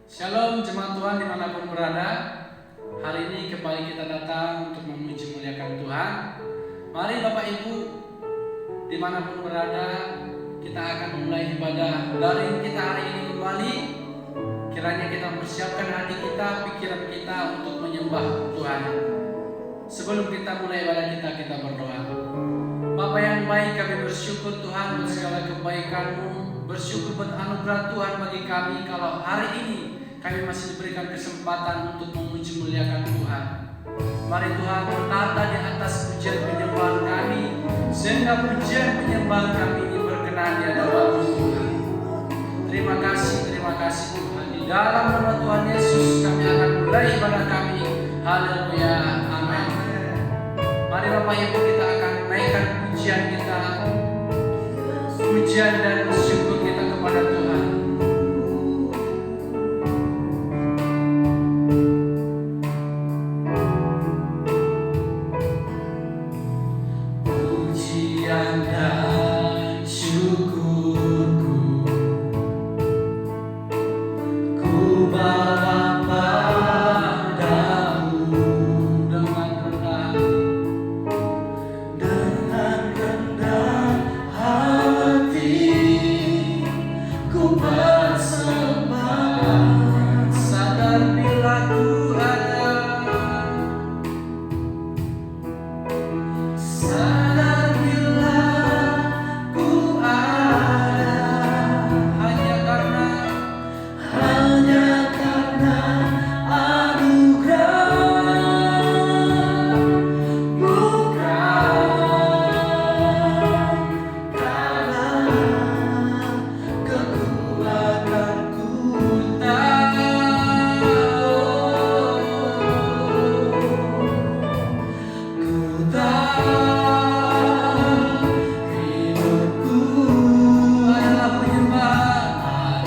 Shalom jemaat Tuhan dimanapun berada. Hari ini kembali kita datang untuk memuji muliakan Tuhan. Mari Bapak Ibu dimanapun berada, kita akan memulai ibadah daring kita hari ini kembali. Kiranya kita mempersiapkan hati kita, pikiran kita untuk menyembah Tuhan. Sebelum kita mulai ibadah kita berdoa. Bapa yang baik, kami bersyukur Tuhan untuk segala kebaikan-Mu, bersyukur buat anugerah Tuhan bagi kami kalau hari ini kami masih diberikan kesempatan untuk memuji muliakan Tuhan. Mari Tuhan bertata di atas pujian penyembahan kami, sehingga pujian penyembahan kami ini berkenan di hadapan Tuhan. Terima kasih Tuhan. Di dalam nama Tuhan Yesus kami akan mulai ibadah kami. Haleluya, amin. Mari Bapak Ibu kita akan naikkan pujian kita, pujian dan syukur kita kepada Tuhan. Pujian dan syukurku ku bawa padamu dengan rendah hati, ku bersembah sadar bila ku ada, sadar bila ku ada, hanya karena anugerah, bukan karena kekuatanku. Ku tahu hidupku adalah penyembahan,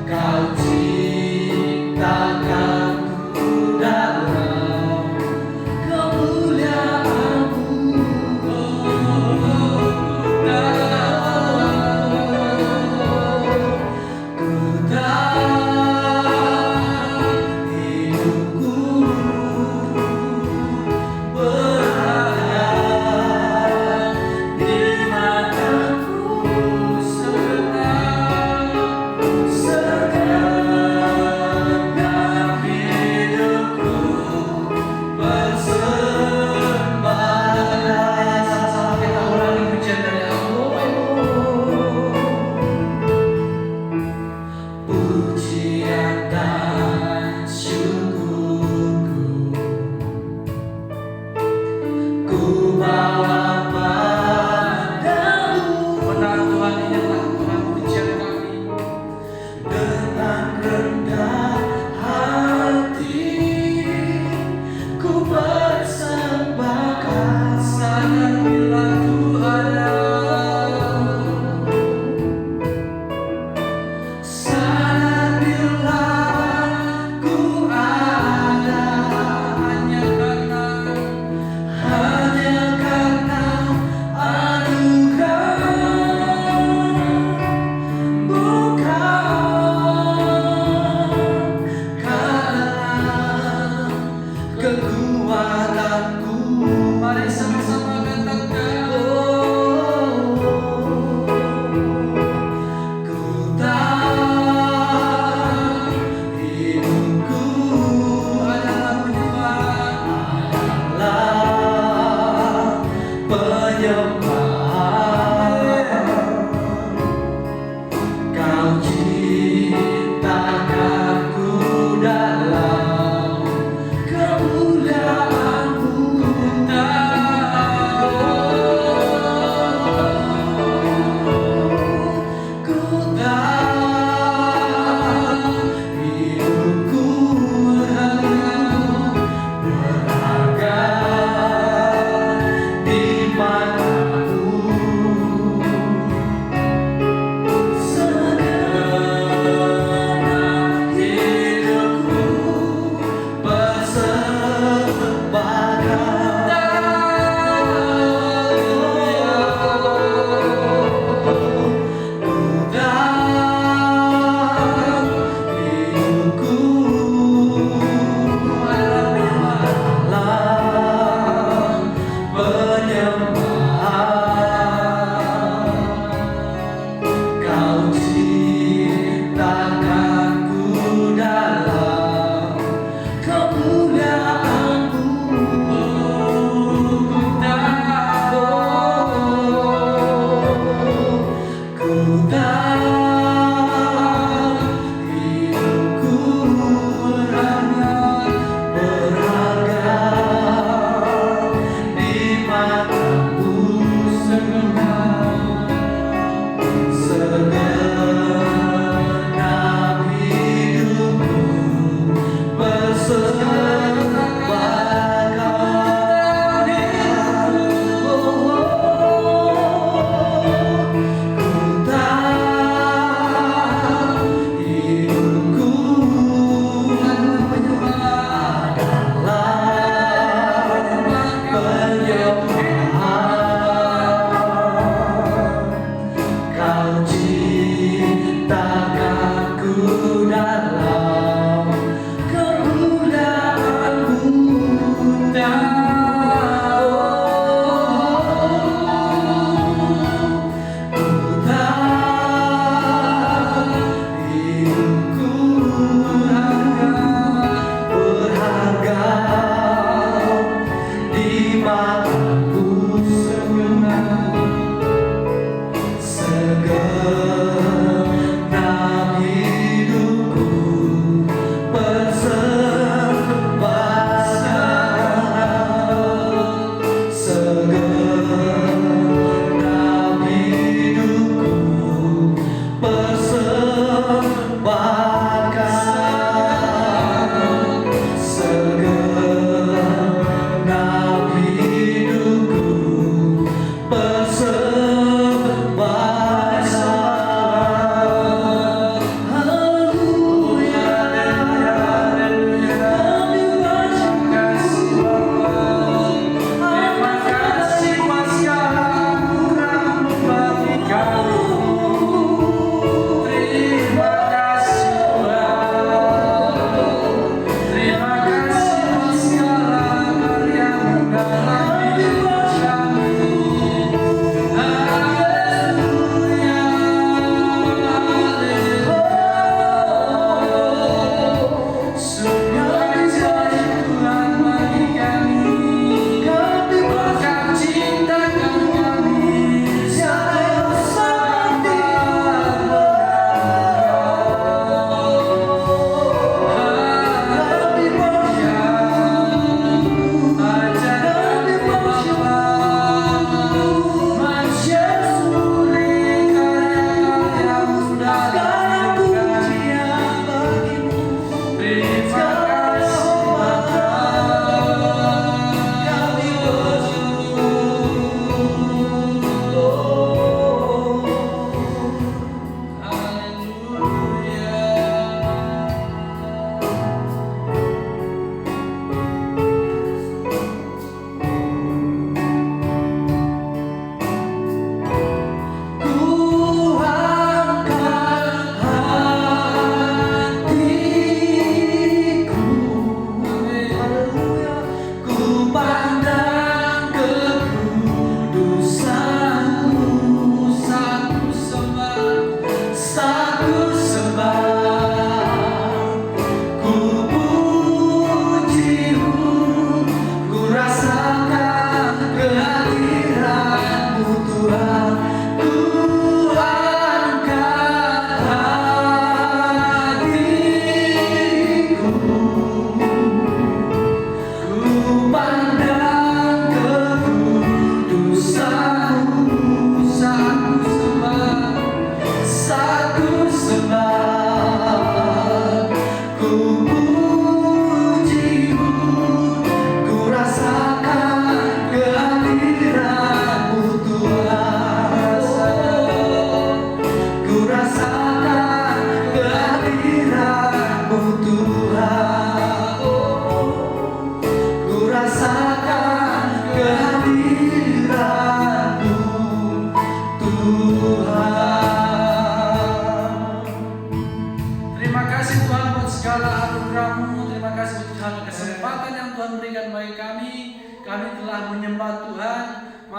Kau ciptakanku dalam kemuliaan-Mu. Ku tahu hidupku berada di matamu, segenap hidupku bersembah. Sama-sama kita ulangi pujian dari Allah. Pujian dan syukurku ku bawa padamu. Benar Tuhan, inilah Tuhan pujian kami. Dengan rendah hati, ku persembahkan sadar bila ku ada, sadar bila ku ada, hanya karena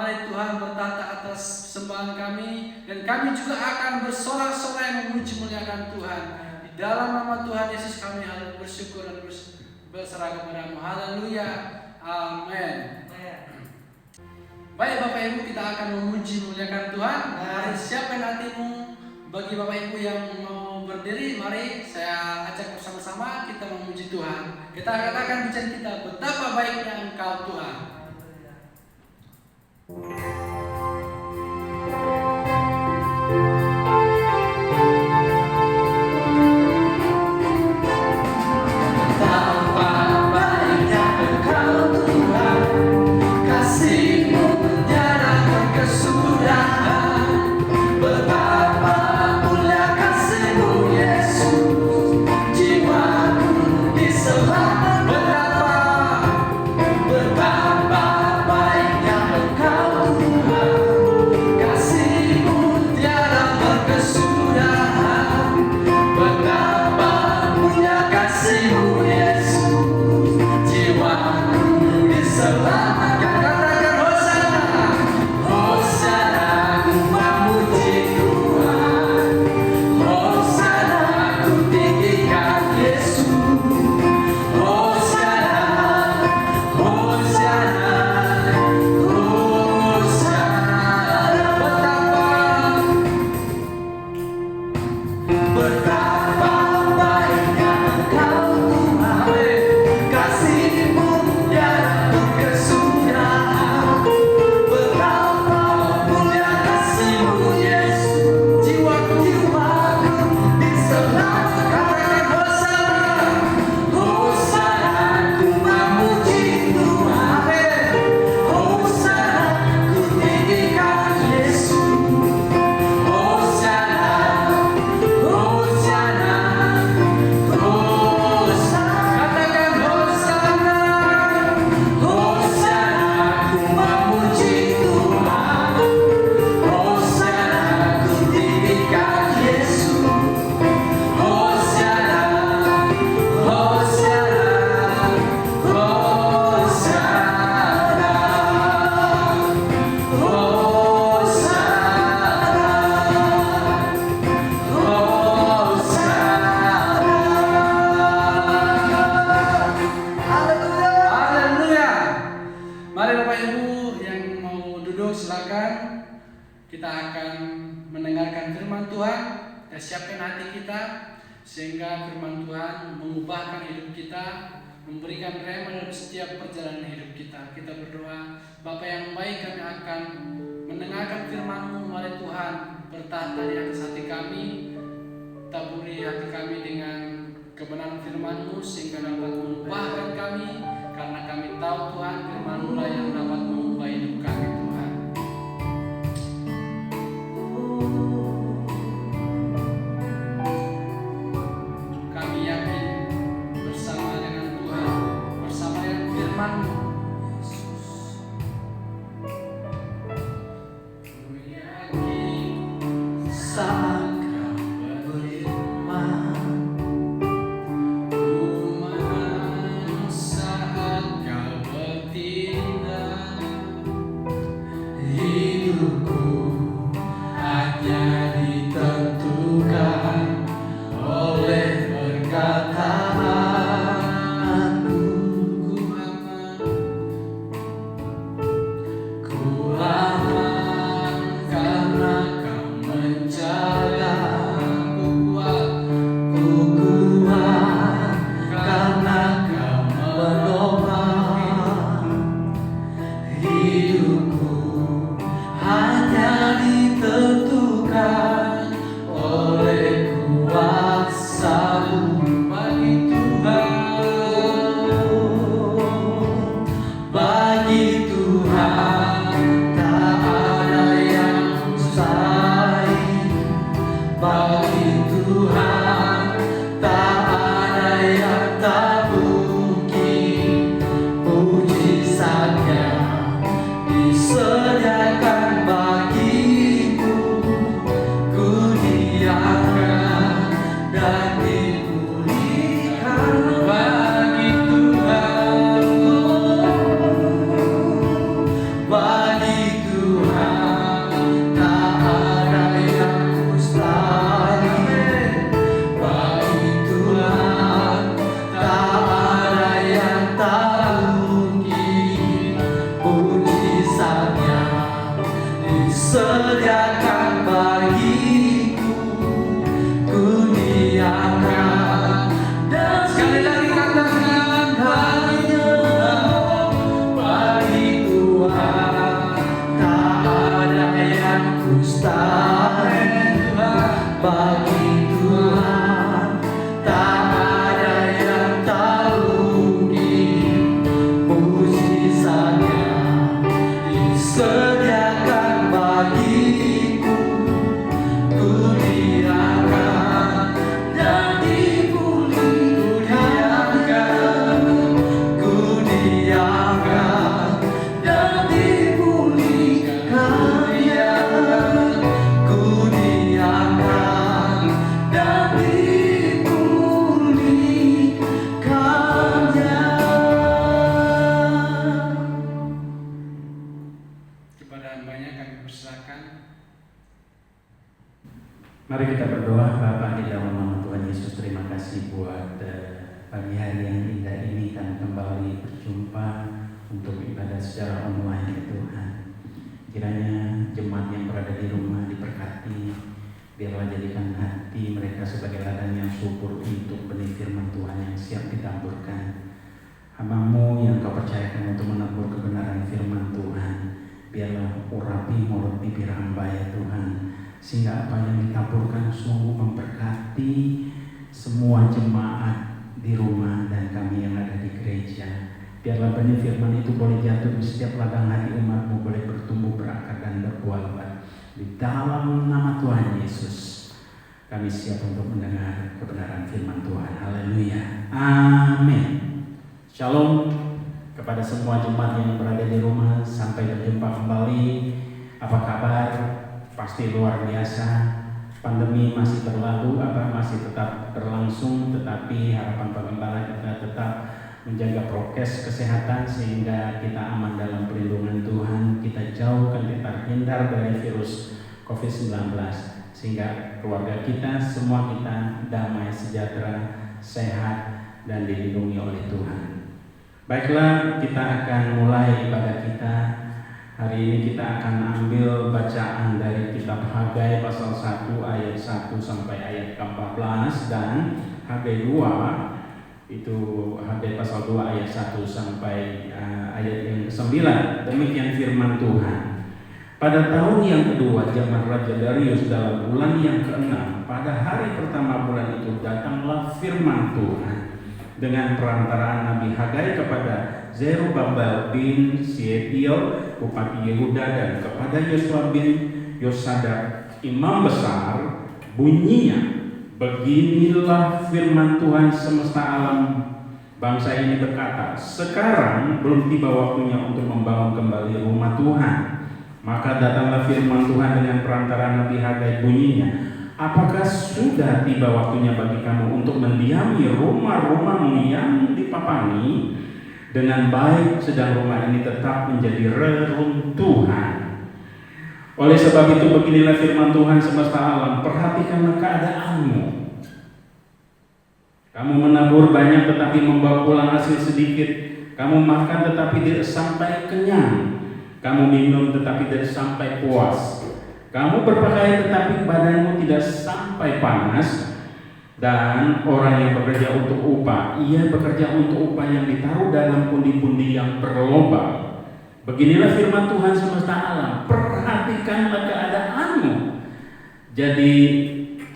Mari Tuhan bertata atas persembahan kami, dan kami juga akan bersorak-sorai memuji muliakan Tuhan. Di dalam nama Tuhan Yesus kami harus bersyukur dan berserah kepada-Mu. Haleluya. Amin. Baik Bapak Ibu, kita akan memuji muliakan Tuhan. Mari siapkan hatimu. Bagi Bapak Ibu yang mau berdiri, mari saya ajak bersama-sama kita memuji Tuhan. Kita katakan bicara kita, betapa baiknya Engkau Tuhan. Sehingga firman Tuhan mengubahkan hidup kita, memberikan rema dalam setiap perjalanan hidup kita. Kita berdoa, Bapa yang baik, kami akan mendengarkan firman-Mu. Mari Tuhan bertata di atas hati kami, taburi hati kami dengan kebenaran firman-Mu, sehingga dapat mengubahkan kami, karena kami tahu Tuhan firman-Mu lah yang dapat mengubah hidup kami Tuhan. sediakan bagiku, ku diamkan. Dan sekali lagi katakan hanya bagi Tuhan, tak ada yang mustahil bagi Tuhan, tak ada yang tak mungkin. Mujizatnya disediakan bagiku, ku diangkat dan dipulihkan, ku diangkat dan dipulihkannya, ku diangkat dan dipulihkannya. Kepada hambanya kami persilakan. Mari kita berdoa. Bapa di dalam nama Tuhan Yesus, terima kasih buat pagi hari yang indah ini kami kembali berjumpa untuk ibadah secara online ya Tuhan. Kiranya jemaat yang berada di rumah diberkati, biarlah jadikan hati mereka sebagai ladang yang subur untuk benih firman Tuhan yang siap ditaburkan. Hamba-Mu yang Kau percayakan untuk menabur kebenaran firman Tuhan, biarlah urapi mulut bibir hamba ya Tuhan, sehingga apa yang ditaburkan sungguh memberkati semua jemaat di rumah dan kami yang ada di gereja. Biarlah benih firman itu boleh jatuh di setiap ladang hati umat-Mu, boleh bertumbuh, berakar dan berbuah lebat. Di dalam nama Tuhan Yesus kami siap untuk mendengar kebenaran firman Tuhan. Haleluya, amin. Shalom kepada semua jemaat yang berada di rumah. Sampai berjumpa kembali. Apa kabar? Pasti luar biasa. Pandemi masih berlalu, masih tetap berlangsung, tetapi harapan Pagembala kita tetap menjaga prokes kesehatan sehingga kita aman dalam perlindungan Tuhan. Kita jauhkan, kita hindar dari virus COVID-19 sehingga keluarga kita, semua kita damai, sejahtera, sehat dan dilindungi oleh Tuhan. Baiklah, kita akan mulai ibadah kita. Hari ini kita akan ambil bacaan dari kitab Hagai pasal 1 ayat 1 sampai ayat ke-14 dan Hagai 2 itu Hagai pasal 2 ayat 1 sampai ayat yang ke-9. Demikian firman Tuhan. Pada tahun yang kedua zaman Raja Darius dalam bulan yang ke-6, pada hari pertama bulan itu datanglah firman Tuhan dengan perantaraan Nabi Hagai kepada Zerubabel bin Shealtiel bupati Yehuda dan kepada Yosua bin Yosadak imam besar, bunyinya, beginilah firman Tuhan semesta alam. Bangsa ini berkata, sekarang belum tiba waktunya untuk membangun kembali rumah Tuhan. Maka datanglah firman Tuhan dengan perantaraan Nabi Hagai, bunyinya, apakah sudah tiba waktunya bagi kamu untuk mendiami rumah-rumahmu yang dipapangi dengan baik, sedang rumah ini tetap menjadi reruntuhan? Oleh sebab itu beginilah firman Tuhan semesta alam, perhatikanlah keadaanmu. Kamu menabur banyak tetapi membawa pulang hasil sedikit. Kamu makan tetapi tidak sampai kenyang. Kamu minum tetapi tidak sampai puas. Kamu berpakaian tetapi badanmu tidak sampai panas. Dan orang yang bekerja untuk upah, ia bekerja untuk upah yang ditaruh dalam pundi-pundi yang berlobang. Beginilah firman Tuhan semesta alam, perhatikanlah keadaanmu. Jadi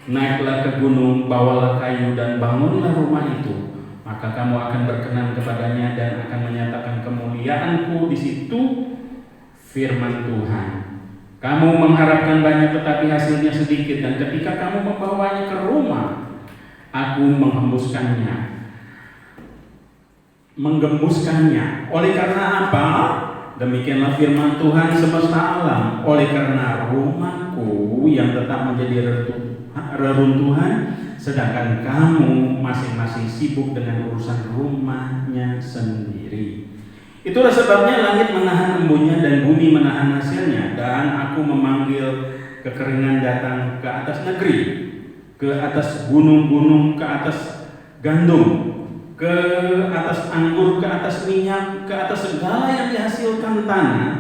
naiklah ke gunung, bawalah kayu dan bangunlah rumah itu. Maka kamu akan berkenan kepadanya dan akan menyatakan kemuliaanku di situ, firman Tuhan. Kamu mengharapkan banyak tetapi hasilnya sedikit, dan ketika kamu membawanya ke rumah, aku menggembuskannya. Oleh karena apa? Demikianlah firman Tuhan semesta alam. Oleh karena rumahku yang tetap menjadi reruntuhan, sedangkan kamu masing-masing sibuk dengan urusan rumahnya sendiri. Itulah sebabnya langit menahan embunnya dan bumi menahan hasilnya. Dan aku memanggil kekeringan datang ke atas negeri, ke atas gunung-gunung, ke atas gandum, ke atas anggur, ke atas minyak, ke atas segala yang dihasilkan tanah.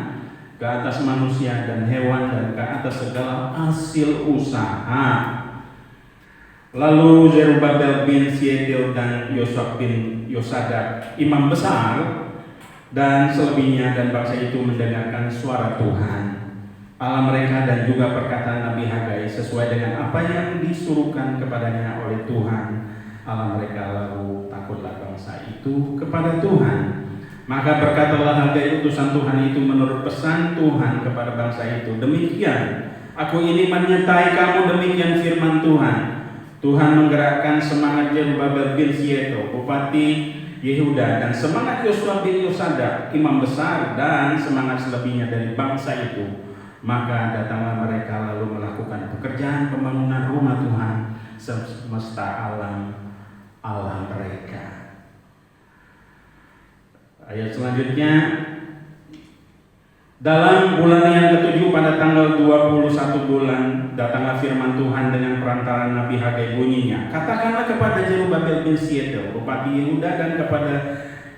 ke atas manusia dan hewan, dan ke atas segala hasil usaha. Lalu Zerubabel bin Shealtiel dan Yosua bin Yosadak, imam besar, dan selebihnya dan bangsa itu mendengarkan suara Tuhan Allah mereka dan juga perkataan Nabi Hagai sesuai dengan apa yang disuruhkan kepadanya oleh Tuhan Allah mereka. Lalu takutlah bangsa itu kepada Tuhan. Maka berkatalah Hagai utusan Tuhan itu menurut pesan Tuhan kepada bangsa itu, demikian, aku ini menyertai kamu, demikian firman Tuhan. Tuhan menggerakkan semangat Zerubabel bin Shealtiel, bupati Yehuda, dan semangat Yosua bin Yosadak, imam besar, dan semangat selebihnya dari bangsa itu. Maka datanglah mereka lalu melakukan pekerjaan pembangunan rumah Tuhan semesta alam Allah mereka. Ayat selanjutnya, dalam bulan yang ke-7 pada tanggal 21 bulan datanglah firman Tuhan dengan perantaraan Nabi Hagai, bunyinya, katakanlah kepada Zerubabel bin Shealtiel, bupati Yehuda, dan kepada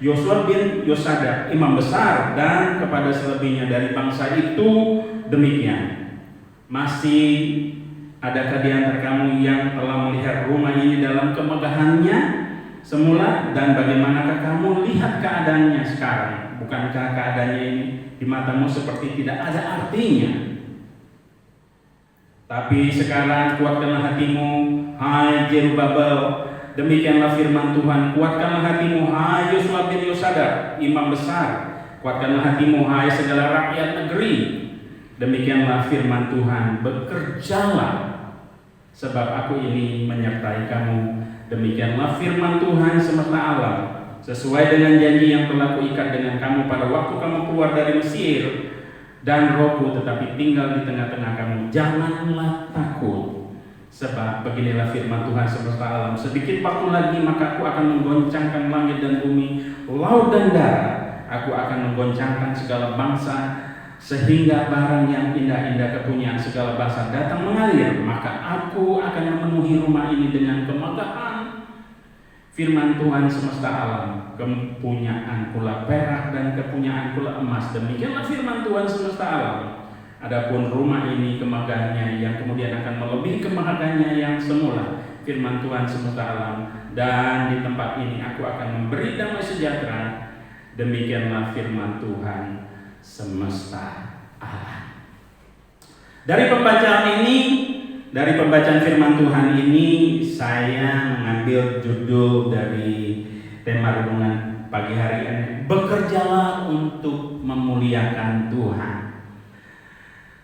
Yosua bin Yosadak, imam besar, dan kepada selebihnya dari bangsa itu, demikian, masih adakah di antara kamu yang telah melihat rumah ini dalam kemegahannya semula, dan bagaimanakah kamu lihat keadaannya sekarang? Bukankah keadaannya ini di matamu seperti tidak ada artinya? Tapi sekarang kuatkanlah hatimu, hai Zerubabel, demikianlah firman Tuhan, kuatkanlah hatimu, hai Yosua bin Yosadak, imam besar, kuatkanlah hatimu, hai segala rakyat negeri, demikianlah firman Tuhan, bekerjalah, sebab aku ini menyertai kamu. Demikianlah firman Tuhan semesta alam, sesuai dengan janji yang telah kuikat dengan kamu pada waktu kamu keluar dari Mesir, dan Rohku tetapi tinggal di tengah-tengah kamu. Janganlah takut, sebab beginilah firman Tuhan semesta alam, sedikit waktu lagi maka aku akan menggoncangkan langit dan bumi, laut dan darat. Aku akan menggoncangkan segala bangsa, sehingga barang yang indah-indah kepunyaan segala bangsa datang mengalir. Maka aku akan memenuhi rumah ini dengan kemegahan. Firman Tuhan semesta alam, kepunyaan pula perak dan kepunyaan pula emas. Demikianlah firman Tuhan semesta alam. Adapun rumah ini kemegahannya yang kemudian akan melebihi kemegahannya yang semula. Firman Tuhan semesta alam, dan di tempat ini aku akan memberi damai sejahtera. Demikianlah firman Tuhan semesta alam. Dari pembacaan firman Tuhan ini, saya mengambil judul dari tema renungan pagi hari ini, bekerjalah untuk memuliakan Tuhan.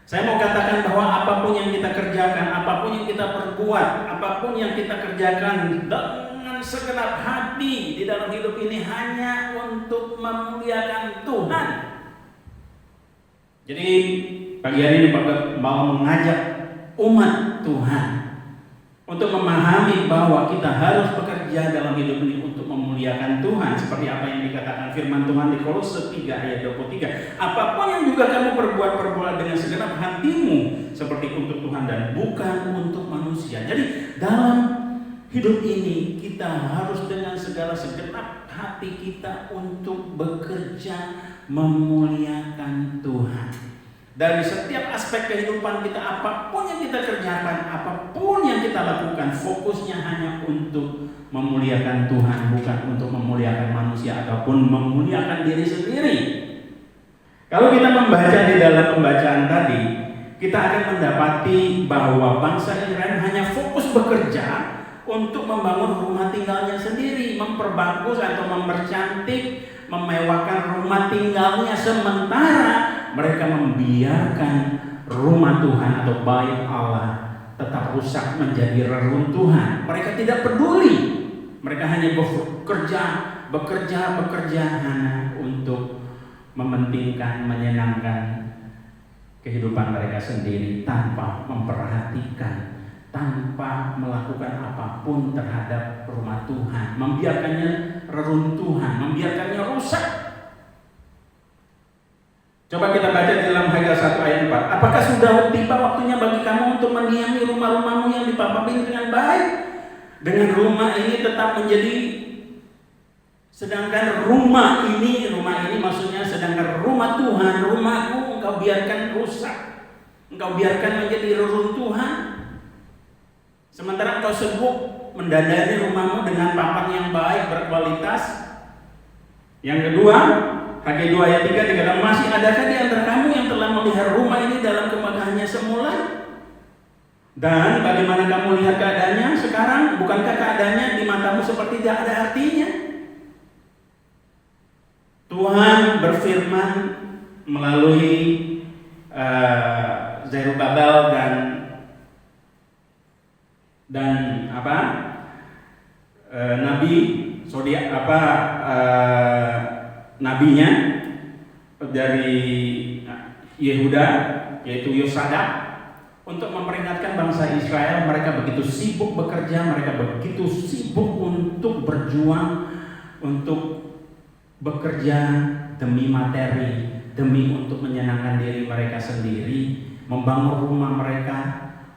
Saya mau katakan bahwa apapun yang kita kerjakan, apapun yang kita perbuat, apapun yang kita kerjakan dengan segenap hati di dalam hidup ini hanya untuk memuliakan Tuhan. Jadi pagi hari ini Bapak mau mengajak umat Tuhan untuk memahami bahwa kita harus bekerja dalam hidup ini untuk memuliakan Tuhan, seperti apa yang dikatakan firman Tuhan di Kolose 3 ayat 23. Apapun yang juga kamu perbuat dengan segenap hatimu seperti untuk Tuhan dan bukan untuk manusia. Jadi dalam hidup ini kita harus dengan segala segenap hati kita untuk bekerja memuliakan Tuhan. Dari setiap aspek kehidupan kita, apapun yang kita kerjakan, apapun yang kita lakukan, fokusnya hanya untuk memuliakan Tuhan, bukan untuk memuliakan manusia ataupun memuliakan diri sendiri. Kalau kita membaca di dalam pembacaan tadi, kita akan mendapati bahwa bangsa Israel hanya fokus bekerja untuk membangun rumah tinggalnya sendiri, memperbagus atau mempercantik, memewahkan rumah tinggalnya, sementara mereka membiarkan rumah Tuhan atau bait Allah tetap rusak menjadi reruntuhan. Mereka tidak peduli. Mereka hanya bekerja hanya untuk mementingkan, menyenangkan kehidupan mereka sendiri tanpa memperhatikan, tanpa melakukan apapun terhadap rumah Tuhan, membiarkannya reruntuhan, membiarkannya rusak. Coba kita baca di dalam Hagai 1 ayat 4. Apakah sudah tiba waktunya bagi kamu untuk mendiami rumah-rumahmu yang dipapapin dengan baik? Dengan rumah ini tetap menjadi, sedangkan rumah ini maksudnya sedangkan rumah Tuhan, rumahku engkau biarkan rusak, engkau biarkan menjadi reruntuhan. Sementara engkau sibuk mendandani rumahmu dengan papan yang baik, berkualitas. Yang kedua, Haggai 2 ayat 3 dikatakan, masih adakah di antara kamu yang telah melihat rumah ini dalam kemegahannya semula? Dan bagaimana kamu lihat keadaannya sekarang? Bukankah keadaannya di matamu seperti tidak ada artinya? Tuhan berfirman melalui Zerubabel dan nabi nabinya dari Yehuda, yaitu Yosadak, untuk memperingatkan bangsa Israel. Mereka begitu sibuk bekerja, mereka begitu sibuk untuk berjuang, untuk bekerja demi materi, demi untuk menyenangkan diri mereka sendiri, membangun rumah mereka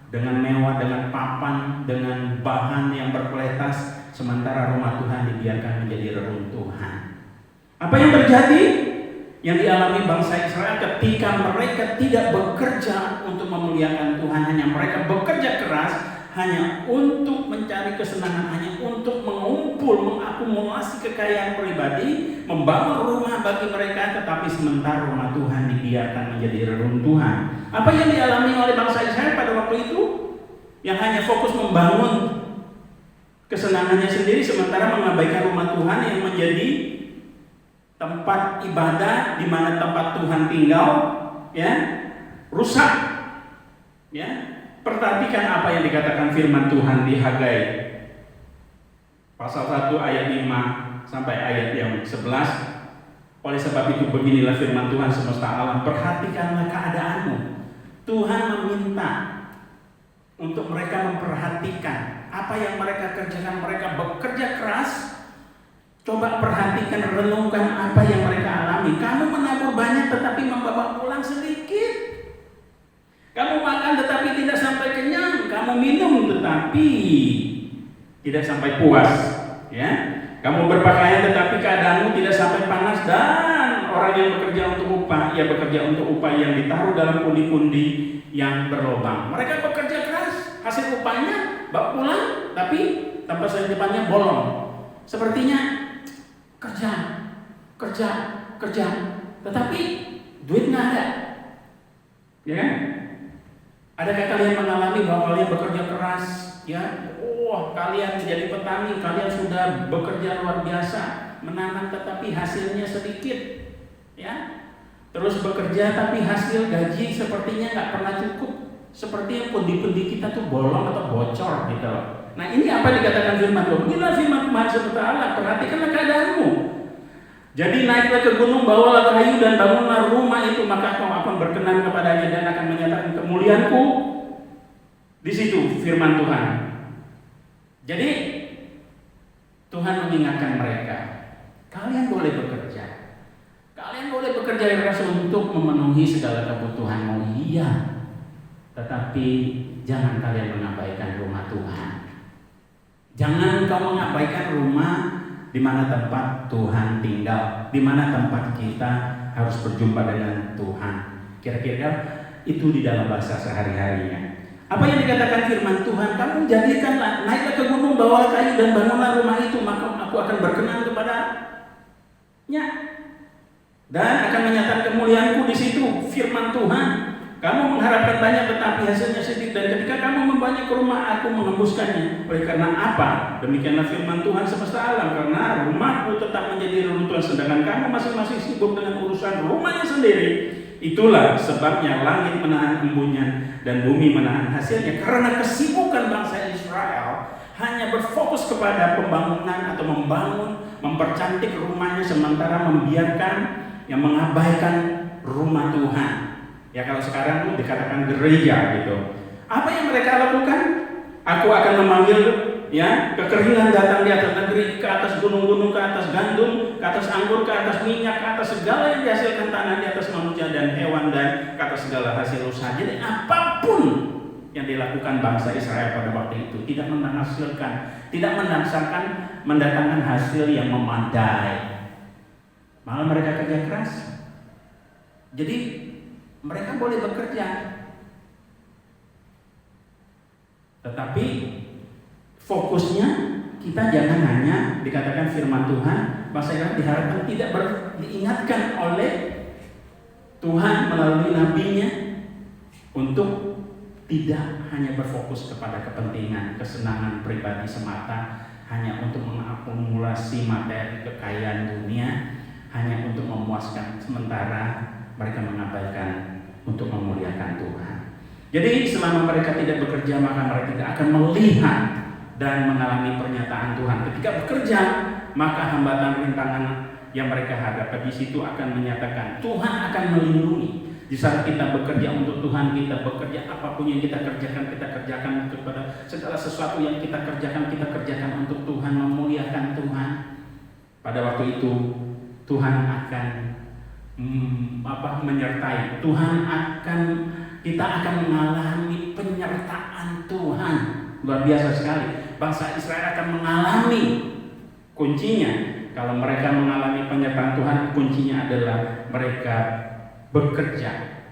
dengan mewah, dengan papan, dengan bahan yang berkualitas, sementara rumah Tuhan dibiarkan menjadi reruntuhan. Apa yang terjadi? Yang dialami bangsa Israel ketika mereka tidak bekerja untuk memuliakan Tuhan, hanya mereka bekerja keras hanya untuk mencari kesenangan, hanya untuk mengumpul, mengakumulasi kekayaan pribadi, membangun rumah bagi mereka, tetapi sementara rumah Tuhan dibiarkan menjadi reruntuhan. Apa yang dialami oleh bangsa Israel pada waktu itu? Yang hanya fokus membangun kesenangannya sendiri, sementara mengabaikan rumah Tuhan yang menjadi tempat ibadah, di mana tempat Tuhan tinggal, ya, rusak. Ya, perhatikan apa yang dikatakan firman Tuhan di Haggai pasal 1 ayat 5 sampai ayat yang 11. Oleh sebab itu beginilah firman Tuhan semesta alam, perhatikanlah keadaanmu. Tuhan meminta untuk mereka memperhatikan apa yang mereka kerjakan. Mereka bekerja keras. Coba perhatikan, renungkan apa yang mereka alami. Kamu menabur banyak tetapi membawa pulang sedikit. Kamu makan tetapi tidak sampai kenyang. Kamu minum tetapi tidak sampai puas. Ya, kamu berpakaian tetapi keadaanmu tidak sampai panas. Dan orang yang bekerja untuk upah, ia bekerja untuk upah yang ditaruh dalam pundi-pundi yang berlubang. Mereka bekerja keras, hasil upahnya bawa pulang, tapi tanpa depannya bolong. Sepertinya kerja, tetapi duit nggak ada. Ya kan? Adakah kalian mengalami bahwa kalian bekerja keras? Ya, kalian menjadi petani, kalian sudah bekerja luar biasa, menanam tetapi hasilnya sedikit. Ya, terus bekerja tapi hasil gaji sepertinya nggak pernah cukup. Seperti yang pundi-pundi kita tuh bolong atau bocor gitu loh. Nah, ini apa dikatakan firman Tuhan? Beginilah firman Tuhan semesta alam, perhatikanlah keadaanmu. Jadi naiklah ke gunung, bawalah kayu dan bangunlah rumah itu, maka kau akan berkenan kepadanya dan akan menyatakan kemuliaanku di situ, firman Tuhan. Jadi Tuhan mengingatkan mereka, kalian boleh bekerja. Kalian boleh bekerja keras untuk memenuhi segala kebutuhanmu, iya. Tetapi jangan kalian mengabaikan rumah Tuhan. Jangan kau mengabaikan rumah di mana tempat Tuhan tinggal, di mana tempat kita harus berjumpa dengan Tuhan. Kira-kira itu di dalam bahasa sehari-harinya. Apa yang dikatakan firman Tuhan? Kamu jadikanlah, naiklah ke gunung, bawalah kayu dan bangunlah rumah itu, maka aku akan berkenan kepadanya dan akan menyatakan kemuliaanku di situ, firman Tuhan. Kamu mengharapkan banyak tetapi hasilnya sedikit, dan ketika kamu membanyak ke rumah, aku mengembuskannya. Oleh karena apa? Demikianlah firman Tuhan semesta alam, karena rumahku tetap menjadi reruntuhan, sedangkan kamu masing-masing sibuk dengan urusan rumahnya sendiri. Itulah sebabnya langit menahan embunnya dan bumi menahan hasilnya, karena kesibukan bangsa Israel hanya berfokus kepada pembangunan atau membangun, mempercantik rumahnya, sementara membiarkan yang mengabaikan rumah Tuhan. Ya, kalau sekarang itu dikatakan gereja gitu. Apa yang mereka lakukan? Aku akan memanggil, ya, kekeringan datang di atas negeri, ke atas gunung-gunung, ke atas gandum, ke atas anggur, ke atas minyak, ke atas segala yang dihasilkan tanah, di atas manusia dan hewan, dan ke atas segala hasil usaha. Jadi apapun yang dilakukan bangsa Israel pada waktu itu tidak menghasilkan, tidak mendatangkan hasil yang memadai. Malah mereka kerja keras. Jadi Mereka boleh bekerja, tetapi fokusnya kita jangan hanya dikatakan firman Tuhan, bahasa diharapkan tidak diingatkan oleh Tuhan melalui nabinya untuk tidak hanya berfokus kepada kepentingan, kesenangan pribadi semata, hanya untuk mengakumulasi materi kekayaan dunia, hanya untuk memuaskan sementara mereka mengabaikan untuk memuliakan Tuhan. Jadi selama mereka tidak bekerja, maka mereka tidak akan melihat dan mengalami pernyataan Tuhan. Ketika bekerja, maka hambatan rintangan yang mereka hadapi di situ akan menyatakan Tuhan akan melindungi. Di saat kita bekerja untuk Tuhan, kita bekerja apapun yang kita kerjakan kepada segala sesuatu yang kita kerjakan untuk Tuhan, memuliakan Tuhan. Pada waktu itu Tuhan akan menyertai. Kita akan mengalami penyertaan Tuhan. Luar biasa sekali. Bangsa Israel akan mengalami kuncinya. Kalau mereka mengalami penyertaan Tuhan, kuncinya adalah mereka bekerja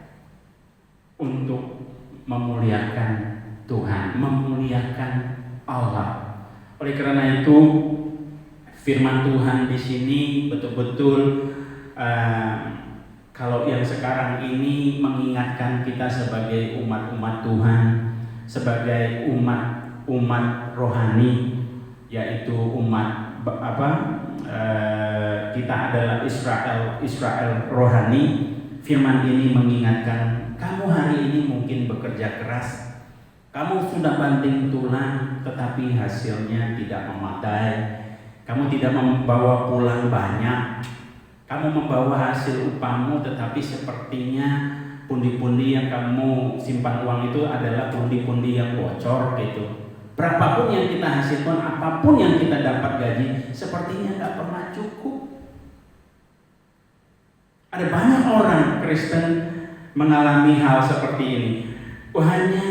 untuk memuliakan Tuhan, memuliakan Allah. Oleh karena itu, firman Tuhan di sini betul-betul kalau yang sekarang ini mengingatkan kita sebagai umat-umat Tuhan, sebagai umat rohani, yaitu umat kita adalah Israel rohani. Firman ini mengingatkan kamu hari ini mungkin bekerja keras, kamu sudah banting tulang, tetapi hasilnya tidak memadai. Kamu tidak membawa pulang banyak, kamu membawa hasil upahmu, tetapi sepertinya pundi-pundi yang kamu simpan uang itu adalah pundi-pundi yang bocor gitu. Berapapun yang kita hasilkan, apapun yang kita dapat gaji, sepertinya nggak pernah cukup. Ada banyak orang Kristen mengalami hal seperti ini. Hanya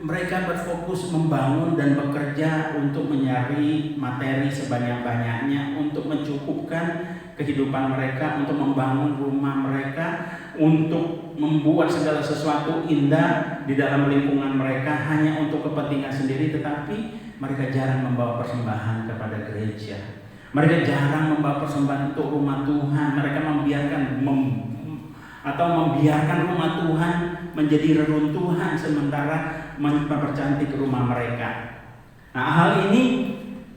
mereka berfokus membangun dan bekerja untuk mencari materi sebanyak-banyaknya, untuk mencukupkan kehidupan mereka, untuk membangun rumah mereka, untuk membuat segala sesuatu indah di dalam lingkungan mereka hanya untuk kepentingan sendiri, tetapi mereka jarang membawa persembahan kepada gereja. Mereka jarang membawa persembahan untuk rumah Tuhan. Mereka membiarkan rumah Tuhan menjadi reruntuhan sementara mempercantik rumah mereka. Nah, hal ini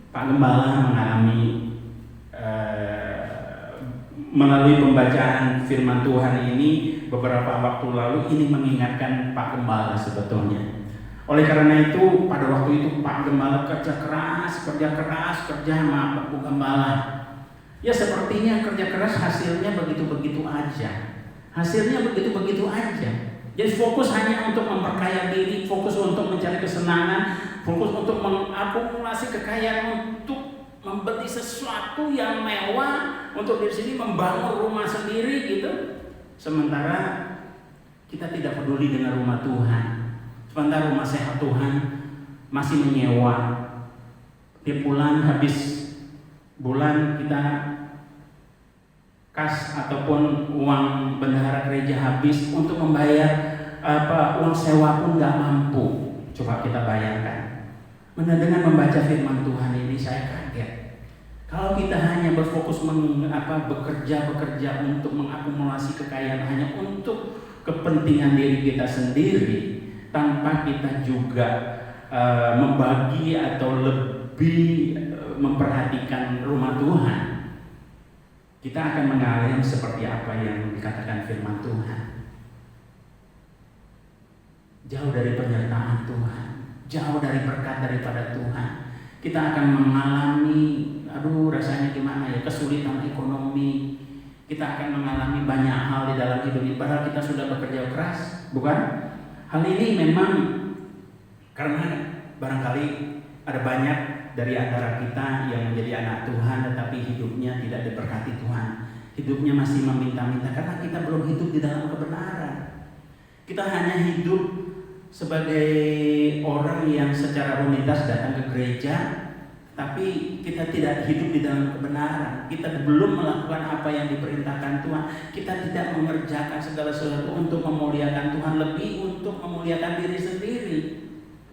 Pak Gembala mengalami melalui pembacaan firman Tuhan ini beberapa waktu lalu. Ini mengingatkan Pak Gembala sebetulnya. Oleh karena itu pada waktu itu Pak Gembala kerja keras sama Bu Gembala. Ya sepertinya kerja keras hasilnya begitu-begitu aja. Jadi fokus hanya untuk memperkaya diri, fokus untuk mencari kesenangan, fokus untuk mengakumulasi kekayaan, untuk membeli sesuatu yang mewah, untuk di sini membangun rumah sendiri gitu. Sementara kita tidak peduli dengan rumah Tuhan. Sementara rumah sehat Tuhan masih menyewa. Tiap bulan habis bulan kita kas ataupun uang bendahara gereja habis untuk membayar uang sewa pun nggak mampu. Coba kita bayangkan. Dengan membaca firman Tuhan ini saya kaget. Kalau kita hanya berfokus bekerja untuk mengakumulasi kekayaan hanya untuk kepentingan diri kita sendiri, tanpa kita juga membagi atau lebih memperhatikan rumah Tuhan, kita akan mengalami seperti apa yang dikatakan firman Tuhan. Jauh dari penyertaan Tuhan, jauh dari berkat daripada Tuhan. Kita akan mengalami, rasanya gimana ya, kesulitan ekonomi. Kita akan mengalami banyak hal di dalam hidup ini, padahal kita sudah bekerja keras, bukan? Hal ini memang karena barangkali ada banyak dari antara kita yang menjadi anak Tuhan tetapi hidupnya tidak diberkati Tuhan. Hidupnya masih meminta-minta karena kita belum hidup di dalam kebenaran. Kita hanya hidup sebagai orang yang secara rutinitas datang ke gereja, tapi kita tidak hidup di dalam kebenaran, kita belum melakukan apa yang diperintahkan Tuhan, kita tidak mengerjakan segala sesuatu untuk memuliakan Tuhan, lebih untuk memuliakan diri sendiri,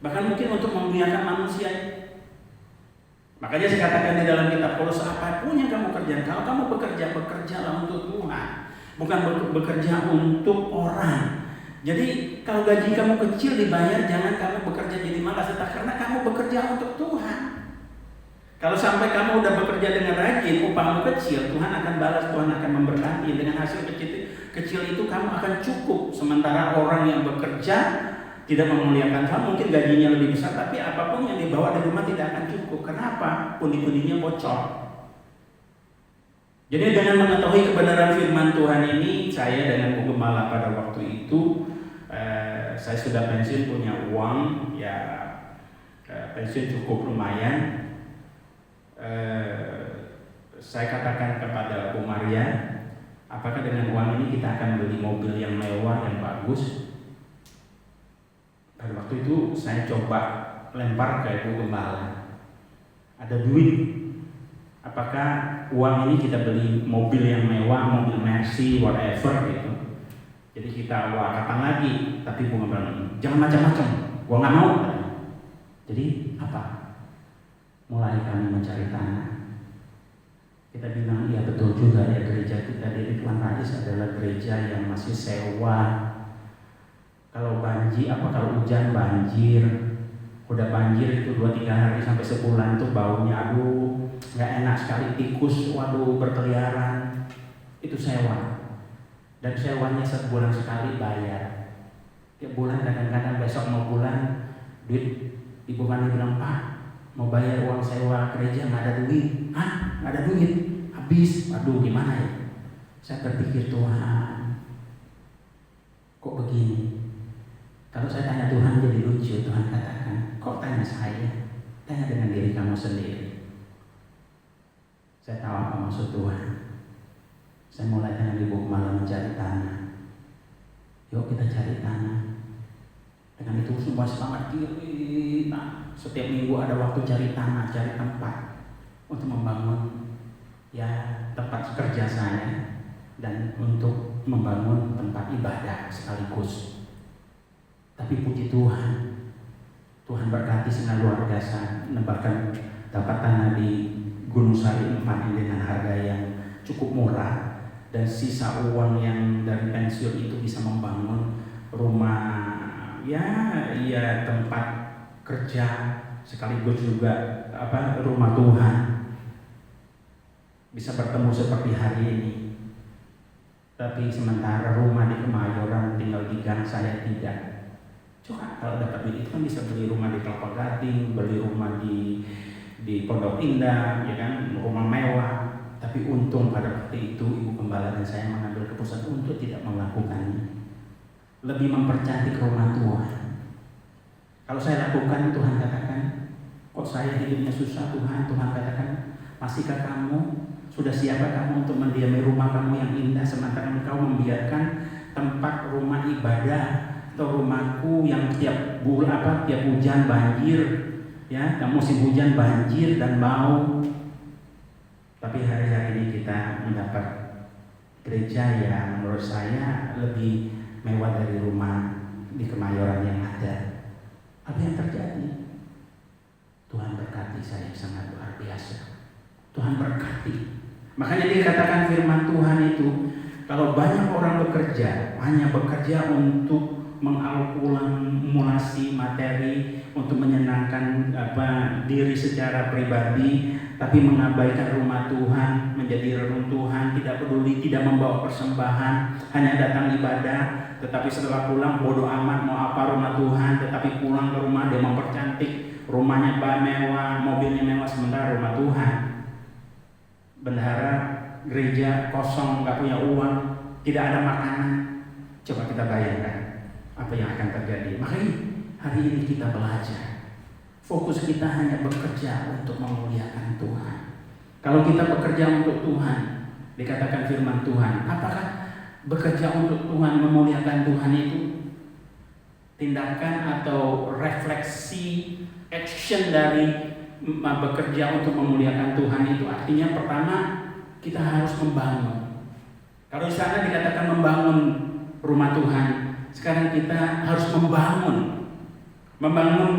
bahkan mungkin untuk memuliakan manusia. Makanya saya katakan di dalam kitab Kolose, apapun yang kamu kerjakan, kalau kamu bekerja, bekerjalah untuk Tuhan, bukan bekerja untuk orang. Jadi kalau gaji kamu kecil dibayar, jangan kamu bekerja jadi malas, karena kamu bekerja untuk Tuhan. Kalau sampai kamu udah bekerja dengan rajin, upahmu kecil, Tuhan akan balas, Tuhan akan memberkati. Dengan hasil kecil itu kamu akan cukup. Sementara orang yang bekerja tidak memuliakan Tuhan, mungkin gajinya lebih besar, tapi apapun yang dibawa dari rumah tidak akan cukup. Kenapa? Pundi-pundinya bocor. Jadi dengan mengetahui kebenaran firman Tuhan ini, saya dengan Bu Gembala pada waktu itu, saya sudah pensiun, punya uang, ya pensiun cukup lumayan. Saya katakan kepada Bu Maria, apakah dengan uang ini kita akan beli mobil yang mewah, yang bagus? Pada waktu itu saya coba lempar ke Bu Gembala, ada duit, apakah uang ini kita beli mobil yang mewah, mobil Mercy, whatever gitu. Jadi kita katakan lagi, tapi Bu Gembala, jangan macam-macam, gua nggak mau. Jadi apa? Mulai kami mencari tanah. Kita bilang, iya betul juga ya, gereja kita di Ridwan Rais adalah gereja yang masih sewa. Kalau banjir, kalau hujan banjir, udah banjir itu 2-3 hari sampai sebulan itu baunya, aduh nggak enak sekali, tikus, waduh berkeliaran. Itu sewa. Dan sewanya sebulan sekali bayar. Tiap bulan, kadang-kadang besok mau bulan, duit Ibu Mani bilang, Pak, mau bayar uang sewa gereja, nggak ada duit. Hah? Nggak ada duit? Habis. Aduh, gimana ya? Saya berpikir, Tuhan, kok begini? Kalau saya tanya Tuhan jadi lucu. Tuhan katakan, kok tanya saya? Tanya dengan diri kamu sendiri. Saya tahu apa maksud Tuhan. Saya mulai dengan Ibu malah mencari tanah. Yuk kita cari tanah. Dengan itu semua semangat kiri. Nah, setiap minggu ada waktu cari tanah, cari tempat untuk membangun ya tempat kerja saya dan untuk membangun tempat ibadah sekaligus. Tapi puji Tuhan, Tuhan berkati sangat luar biasa, menebarkan dapat tanah di Gunung Sari 4 dengan harga yang cukup murah, dan sisa uang yang dari pensiun itu bisa membangun rumah ya tempat kerja sekaligus juga rumah Tuhan, bisa bertemu seperti hari ini. Tapi sementara rumah di Kemayoran tinggal di gang saya tidak. Coba kalau dapat duit itu kan bisa beli rumah di Kelapa Gading, beli rumah di Pondok Indah, ya kan, rumah mewah. Tapi untung pada waktu itu Ibu Gembala dan saya mengambil keputusan untuk tidak melakukannya. Lebih mempercantik rumah Tuhan. Kalau saya lakukan, Tuhan katakan, kok saya hidupnya susah Tuhan? Tuhan katakan, masihkah kamu, sudah siapkah kamu untuk mendiami rumah kamu yang indah, sementara engkau membiarkan tempat rumah ibadah atau rumahku yang tiap hujan banjir, ya, musim hujan banjir dan bau. Tapi hari-hari ini kita mendapat gereja yang menurut saya lebih mewah dari rumah di Kemayoran yang ada. Apa yang terjadi? Tuhan berkati saya sangat luar biasa. Tuhan berkati. Makanya dikatakan firman Tuhan itu, kalau banyak orang bekerja, hanya bekerja untuk mengakumulasi materi, untuk menyenangkan diri secara pribadi, tapi mengabaikan rumah Tuhan, menjadi reruntuhan, tidak peduli, tidak membawa persembahan, hanya datang ibadah, tetapi setelah pulang bodoh amat mau apa rumah Tuhan, tetapi pulang ke rumah dia mempercantik, rumahnya mewah, mobilnya mewah, sementara rumah Tuhan, bendahara gereja kosong, nggak punya uang, tidak ada makanan. Coba kita bayangkan apa yang akan terjadi. Makanya hari ini kita belajar, fokus kita hanya bekerja untuk memuliakan Tuhan. Kalau kita bekerja untuk Tuhan, dikatakan firman Tuhan, apakah bekerja untuk Tuhan, memuliakan Tuhan itu tindakan atau refleksi action dari bekerja untuk memuliakan Tuhan itu artinya pertama kita harus membangun. Kalau di sana dikatakan membangun rumah Tuhan, sekarang kita harus membangun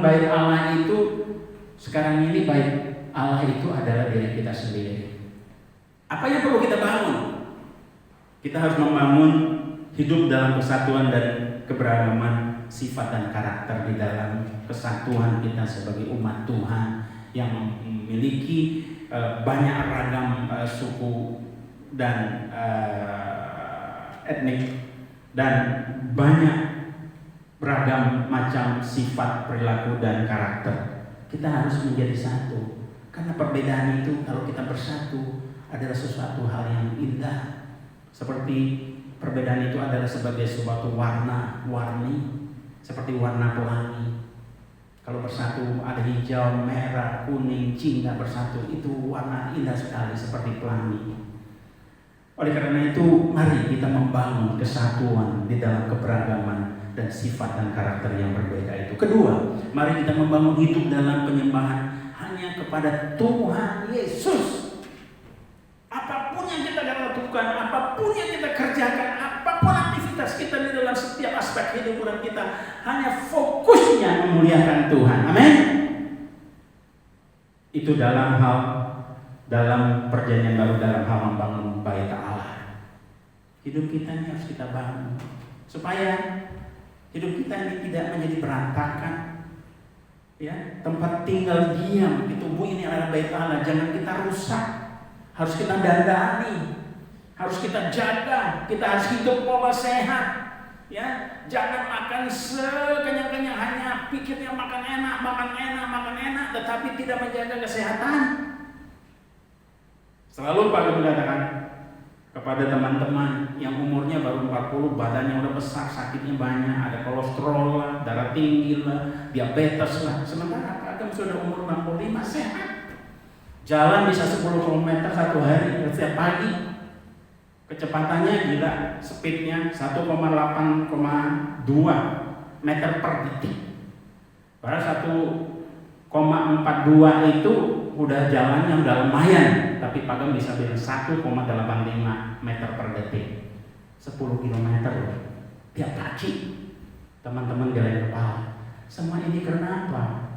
bait Allah itu. Sekarang ini bait Allah itu adalah diri kita sendiri. Apa yang perlu kita bangun? Kita harus membangun hidup dalam kesatuan dan keberagaman sifat dan karakter di dalam kesatuan kita sebagai umat Tuhan yang memiliki banyak ragam suku dan etnik dan banyak beragam macam sifat, perilaku dan karakter. Kita harus menjadi satu karena perbedaan itu kalau kita bersatu adalah sesuatu hal yang indah. Seperti perbedaan itu adalah sebagai suatu warna-warni, seperti warna pelangi. Kalau bersatu ada hijau, merah, kuning, jingga bersatu, itu warna indah sekali seperti pelangi. Oleh karena itu, mari kita membangun kesatuan di dalam keberagaman dan sifat dan karakter yang berbeda itu. Kedua, mari kita membangun hidup dalam penyembahan hanya kepada Tuhan Yesus. Apapun yang kita lakukan, apapun yang kita kerjakan, apapun aktivitas kita di dalam setiap aspek kehidupan kita, hanya fokusnya memuliakan Tuhan. Amin. Itu dalam perjanjian baru, dalam hal membangun bait Allah. Hidup kita ini harus kita bangun supaya hidup kita ini tidak menjadi berantakan. Ya, tempat tinggal diam di tubuh ini adalah bait Allah, jangan kita rusak. Harus kita dandani, harus kita jaga, kita harus hidup pola sehat, ya. Jangan makan sekenyang-kenyang, hanya pikirnya makan enak, tetapi tidak menjaga kesehatan. Selalu Pak mengatakan kepada teman-teman yang umurnya baru 40, badannya udah besar, sakitnya banyak, ada kolesterol lah, darah tinggi lah, diabetes lah. Sementara Pak sudah umur 65 sehat. Jalan bisa 10 km satu hari setiap pagi. Kecepatannya gila, speednya 1,8,2 meter per detik. Padahal 1,42 itu udah jalannya udah lumayan, tapi Pagam bisa bilang 1,85 meter per detik. 10 km loh tiap pagi. Teman-teman geleng kepala. Semua ini karena apa?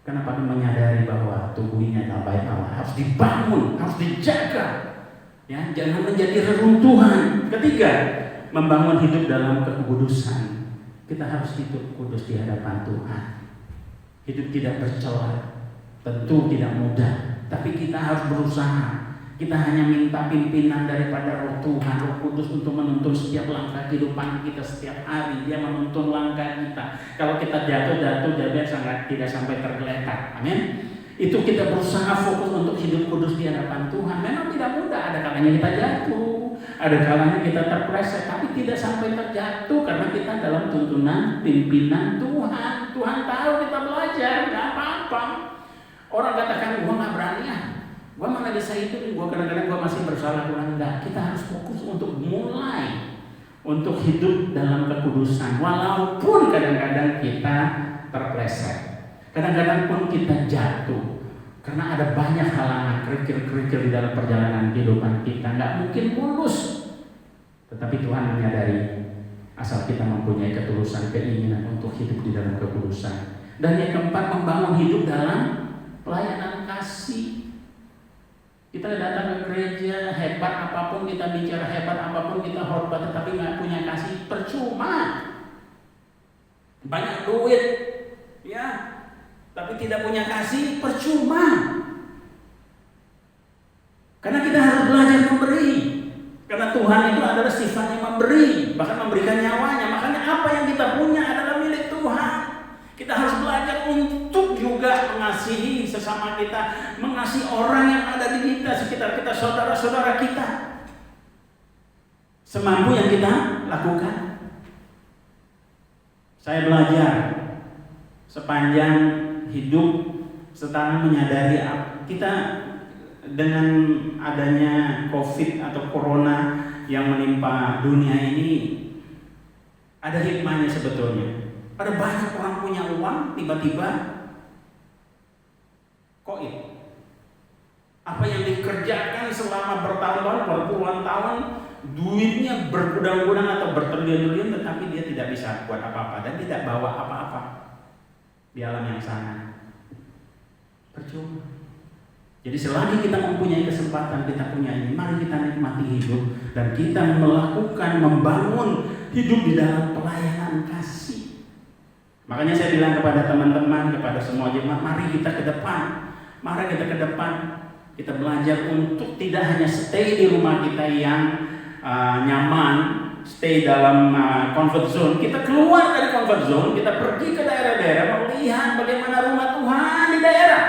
Karena Pagam menyadari bahwa tubuh ini adalah bait Allah, harus dibangun, harus dijaga. Ya, jangan menjadi reruntuhan. Ketiga, membangun hidup dalam kekudusan. Kita harus hidup kudus di hadapan Tuhan. Hidup tidak bercela, tentu tidak mudah, tapi kita harus berusaha. Kita hanya minta pimpinan daripada Roh Tuhan, Roh Kudus untuk menuntun setiap langkah kehidupan kita setiap hari. Dia menuntun langkah kita. Kalau kita jatuh, dia sangat tidak sampai tergeletak. Amin. Itu kita berusaha fokus untuk hidup kudus di hadapan Tuhan. Memang tidak mudah. Ada kalanya kita jatuh, ada kalanya kita terpleset, tapi tidak sampai terjatuh karena kita dalam tuntunan pimpinan Tuhan. Tuhan tahu kita belajar, nggak apa-apa. Orang katakan gua nggak berani ya. Gua mana bisa itu, kadang-kadang gua masih bersalah. Tuhan enggak. Kita harus fokus untuk mulai untuk hidup dalam kekudusan, walaupun kadang-kadang kita terpleset, kadang-kadang pun kita jatuh, karena ada banyak halangan, kerikil-kerikil di dalam perjalanan kehidupan kita, nggak mungkin mulus. Tetapi Tuhan menyadari asal kita mempunyai ketulusan, keinginan untuk hidup di dalam kekudusan. Dan yang keempat, membangun hidup dalam pelayanan kasih. Kita datang ke gereja, hebat apapun kita bicara, hebat apapun kita hormat, tetapi nggak punya kasih, percuma. Banyak duit, ya, tapi tidak punya kasih, percuma. Karena kita harus belajar memberi. Karena Tuhan itu adalah sifatnya memberi, bahkan memberikan nyawanya. Makanya apa yang kita punya adalah milik Tuhan. Kita harus belajar untuk juga mengasihi sesama kita, mengasihi orang yang ada di kita, sekitar kita, saudara-saudara kita. Semampu yang kita lakukan. Saya belajar sepanjang hidup setelah menyadari kita dengan adanya COVID atau Corona yang menimpa dunia ini, ada hikmahnya sebetulnya. Ada banyak orang punya uang, tiba-tiba Koib. Apa yang dikerjakan selama bertahun-tahun, berpuluhan tahun, duitnya bergudang-gudang atau bertriliun-triliun, tetapi dia tidak bisa buat apa-apa dan tidak bawa apa-apa di alam yang sana. Percuma. Jadi selagi kita mempunyai kesempatan, kita punya ini, mari kita nikmati hidup dan kita melakukan, membangun hidup di dalam pelayanan kasih. Makanya saya bilang kepada teman-teman, kepada semua jemaat, mari kita ke depan. Mari kita ke depan. Kita belajar untuk tidak hanya stay di rumah kita yang nyaman, stay dalam comfort zone. Kita keluar dari comfort zone, kita pergi ke daerah-daerah, melihat bagaimana rumah Tuhan di daerah.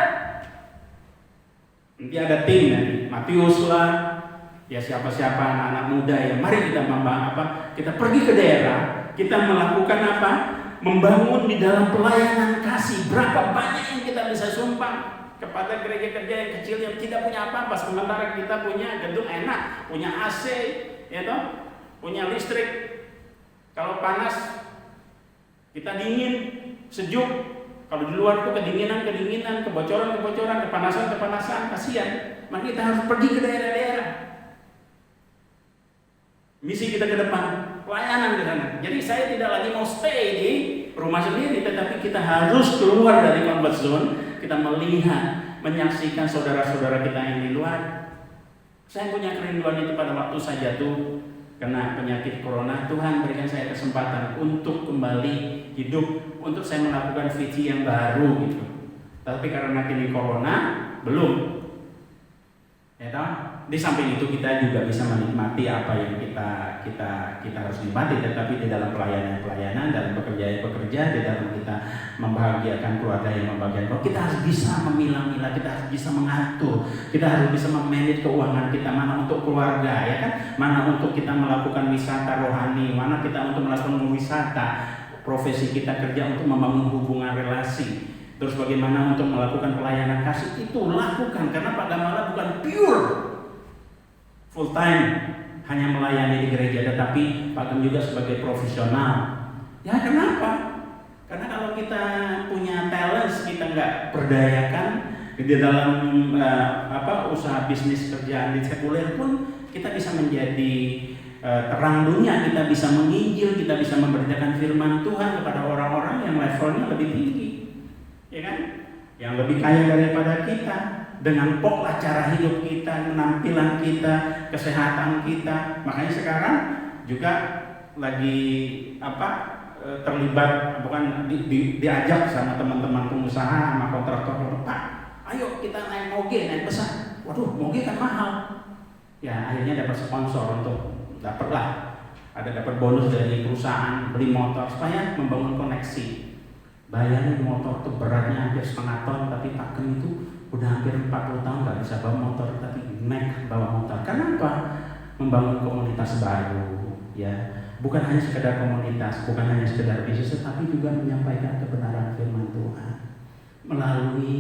Nanti ada tim nanti, Matius lah, ya siapa-siapa anak-anak muda ya. Mari kita kita pergi ke daerah, kita melakukan apa? Membangun di dalam pelayanan kasih. Berapa banyak yang kita bisa sumbang kepada gereja-gereja yang kecil yang tidak punya apa-apa, sementara kita punya gedung enak, punya AC, ya toh, punya listrik. Kalau panas kita dingin, sejuk. Kalau di luar itu kedinginan, kebocoran, kepanasan, kasihan. Maka kita harus pergi ke daerah-daerah. Misi kita ke depan, pelayanan ke sana. Jadi saya tidak lagi mau stay di rumah sendiri, tetapi kita harus keluar dari comfort zone. Kita melihat, menyaksikan saudara-saudara kita yang di luar. Saya punya kerinduan itu pada waktu saya jatuh kena penyakit corona. Tuhan berikan saya kesempatan untuk kembali hidup, untuk saya melakukan visi yang baru gitu. Tapi karena kini corona belum. Ya toh? Di samping itu kita juga bisa menikmati apa yang kita harus nikmati, tetapi di dalam pelayanan, dalam pekerja, di dalam kita membahagiakan keluarga yang membahagiakan, kita harus bisa memilah-milah, kita harus bisa mengatur, kita harus bisa memanage keuangan kita, mana untuk keluarga, ya kan, mana untuk kita melakukan wisata rohani, mana kita untuk melakukan wisata, profesi kita kerja untuk membangun hubungan relasi. Terus bagaimana untuk melakukan pelayanan kasih, itu lakukan, karena Pak Gamala bukan pure full time hanya melayani di gereja, tetapi Pak Gem juga sebagai profesional. Ya kenapa? Karena kalau kita punya talent, kita nggak berdayakan di dalam usaha bisnis kerjaan di sekuler pun, kita bisa menjadi terang dunia, kita bisa menginjil, kita bisa memberitakan firman Tuhan kepada orang-orang yang levelnya lebih tinggi, ya kan? Yang lebih kaya daripada kita, dengan pola cara hidup kita, penampilan kita, kesehatan kita. Makanya sekarang juga lagi terlibat, bukan diajak sama teman-teman pengusaha, sama kontraktor, Pak, ayo kita naik moge, naik besar. Waduh, moge kan mahal. Ya akhirnya dapat sponsor untuk dapat bonus dari perusahaan, beli motor supaya membangun koneksi. Bayangin motor tuh beratnya hampir setengah ton, tapi Pak Gem itu udah hampir 40 tahun nggak bisa bawa motor, tapi naik bawa motor. Kenapa? Membangun komunitas baru, ya. Bukan hanya sekedar komunitas, bukan hanya sekedar bisnis, tapi juga menyampaikan kebenaran firman Tuhan melalui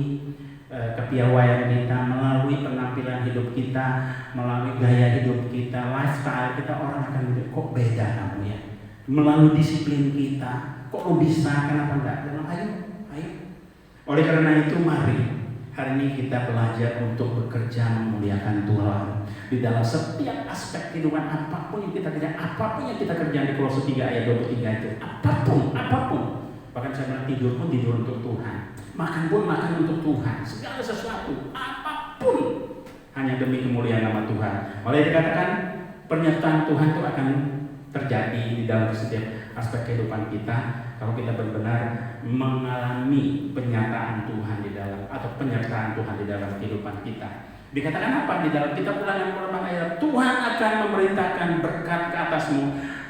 kepiawaian kita, melalui penampilan hidup kita, melalui gaya hidup kita, lifestyle kita. Orang akan bilang, kok beda kamu ya? Melalui disiplin kita, kok lo bisa, kenapa enggak? Ayo. Oleh karena itu mari hari ini kita belajar untuk bekerja memuliakan Tuhan di dalam setiap aspek kehidupan. Apapun yang kita kerjakan, apapun yang kita kerjakan, di Kolose 3 ayat 23 itu, apapun. Bahkan saya bilang tidur pun tidur untuk Tuhan, makan pun makan untuk Tuhan, segala sesuatu, apapun hanya demi kemuliaan nama Tuhan. Oleh dikatakan penyertaan Tuhan itu akan terjadi di dalam setiap aspek kehidupan kita kalau kita benar-benar mengalami penyataan Tuhan di dalam, atau penyertaan Tuhan di dalam kehidupan kita. Dikatakan apa di dalam kitab Ulangan beberapa ayat? Tuhan akan memerintahkan berkat ke atasmu,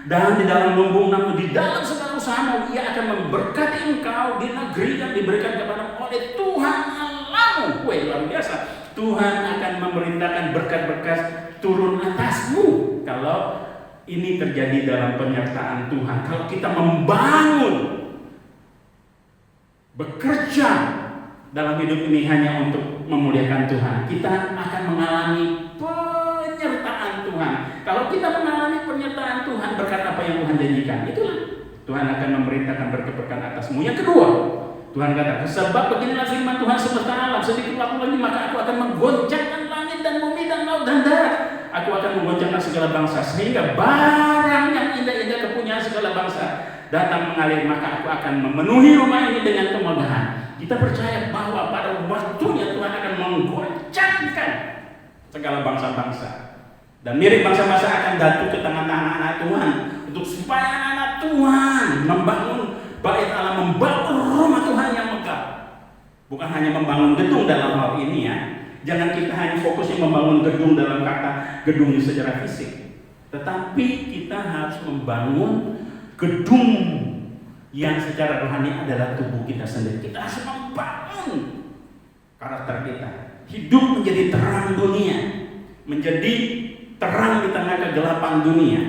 dan di dalam lumbung-lumbung, di dalam segala usahamu, Ia akan memberkati engkau di negeri yang diberikan kepadamu oleh Tuhan Allahmu. Wah, luar biasa. Tuhan akan memerintahkan berkat-berkat turun atasmu kalau ini terjadi dalam penyertaan Tuhan. Kalau kita membangun, bekerja dalam hidup ini hanya untuk memuliakan Tuhan, kita akan mengalami penyertaan Tuhan. Kalau kita mengalami penyertaan Tuhan, berkat apa yang Tuhan janjikan, itulah Tuhan akan memerintahkan berkat-berkat atasmu. Yang kedua, Tuhan kata, sebab beginilah firman Tuhan semesta alam, sedikit waktu lagi maka aku akan menggoncangkan langit dan bumi dan laut dan darat. Aku akan menggoncangkan segala bangsa, sehingga barang yang indah-indah kepunyaan segala bangsa datang mengalir, maka aku akan memenuhi rumah ini dengan kemegahan. Kita percaya bahwa pada waktunya Tuhan akan menggoncangkan segala bangsa-bangsa. Dan mirip bangsa-bangsa akan jatuh ke tengah-tengah anak Tuhan, untuk supaya anak Tuhan membangun bait Allah, membangun rumah Tuhan yang megah. Bukan hanya membangun gedung dalam hal ini ya. Jangan kita hanya fokusnya membangun gedung dalam kata gedung secara fisik, tetapi kita harus membangun gedung yang secara rohani adalah tubuh kita sendiri. Kita harus membangun karakter kita, hidup menjadi terang dunia, menjadi terang di tengah kegelapan dunia.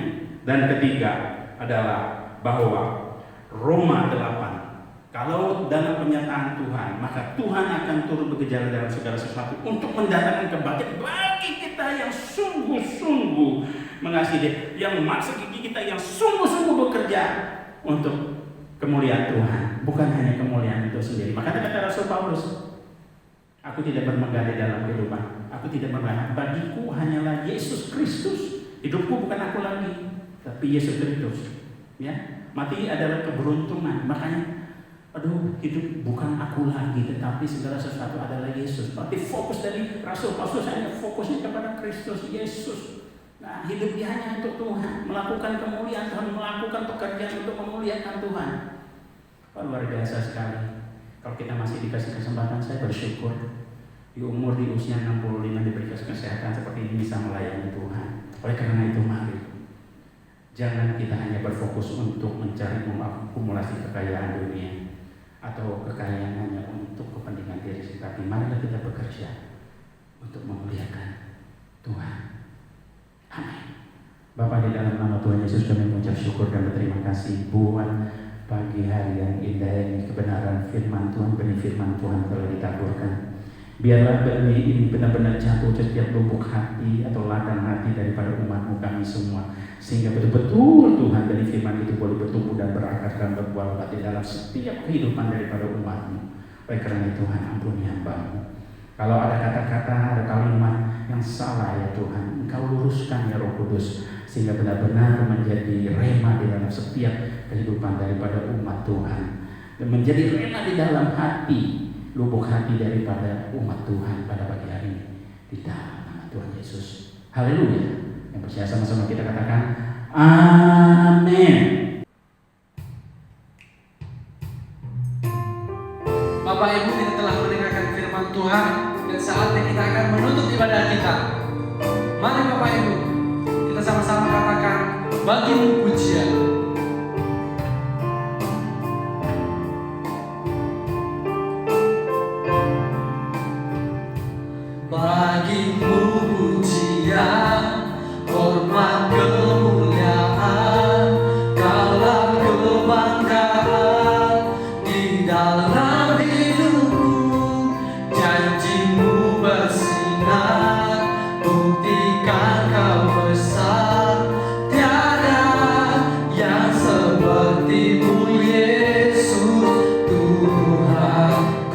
Dan ketiga adalah bahwa Roma 8, kalau dalam penyataan Tuhan, maka Tuhan akan turut bergejala dalam segala sesuatu untuk mendatangkan kebaikan bagi kita yang sungguh-sungguh mengasihi Dia, yang maksud kita yang sungguh-sungguh bekerja untuk kemuliaan Tuhan, bukan hanya kemuliaan itu sendiri. Makanya kata Rasul Paulus, aku tidak bermegah di dalam kehidupan, aku tidak bermegah, bagiku hanyalah Yesus Kristus. Hidupku bukan aku lagi, tapi Yesus Kristus. Ya. Mati adalah keberuntungan. Makanya, hidup bukan aku lagi, tetapi segala sesuatu adalah Yesus. Berarti fokus dari Rasul Paulus hanya fokusnya kepada Kristus Yesus. Nah, hidup dia hanya untuk Tuhan, melakukan kemuliaan Tuhan, melakukan pekerjaan untuk memuliakan Tuhan. Luar biasa sekali. Kalau kita masih dikasih kesempatan, saya bersyukur di usia 65 diberi kesehatan seperti ini bisa melayani Tuhan. Oleh karena itu, mari jangan kita hanya berfokus untuk mencari akumulasi kekayaan dunia atau kekayaan hanya untuk kepentingan diri sendiri, tapi marilah kita bekerja untuk memuliakan Tuhan. Amin. Bapa, di dalam nama Tuhan Yesus kami mengucap syukur dan berterima kasih buat pagi hari yang indah ini, kebenaran firman Tuhan, benih firman Tuhan telah ditaburkan. Biarlah benih ini benar-benar jatuh ke setiap lubuk hati atau ladang hati daripada umat-Mu kami semua, sehingga betul-betul Tuhan benih firman itu boleh bertumbuh dan berakar dan berbuah di dalam setiap kehidupan daripada umat-Mu. Oleh karena itu Tuhan, ampuni hamba-Mu. Kalau ada kata-kata, ada kalimat yang salah ya Tuhan, Engkau luruskan ya Roh Kudus, sehingga benar-benar menjadi rema di dalam setiap kehidupan daripada umat Tuhan, dan menjadi rema di dalam hati, lubuk hati daripada umat Tuhan pada pagi hari ini, di dalam nama Tuhan Yesus. Haleluya. Yang percaya sama-sama kita katakan amin. Bapak Ibu, kita telah mendengarkan firman Tuhan, dan saatnya kita akan menutup ibadah kita. Mari Bapak Ibu, kita sama-sama katakan, bagimu pujian. Bagimu pujian, hormat kemuliaan, Kaulah kebanggaan di dalam hidupku. Janjimu bersinar, buktikan Kau besar. Tiada yang seperti-Mu Yesus Tuhanku.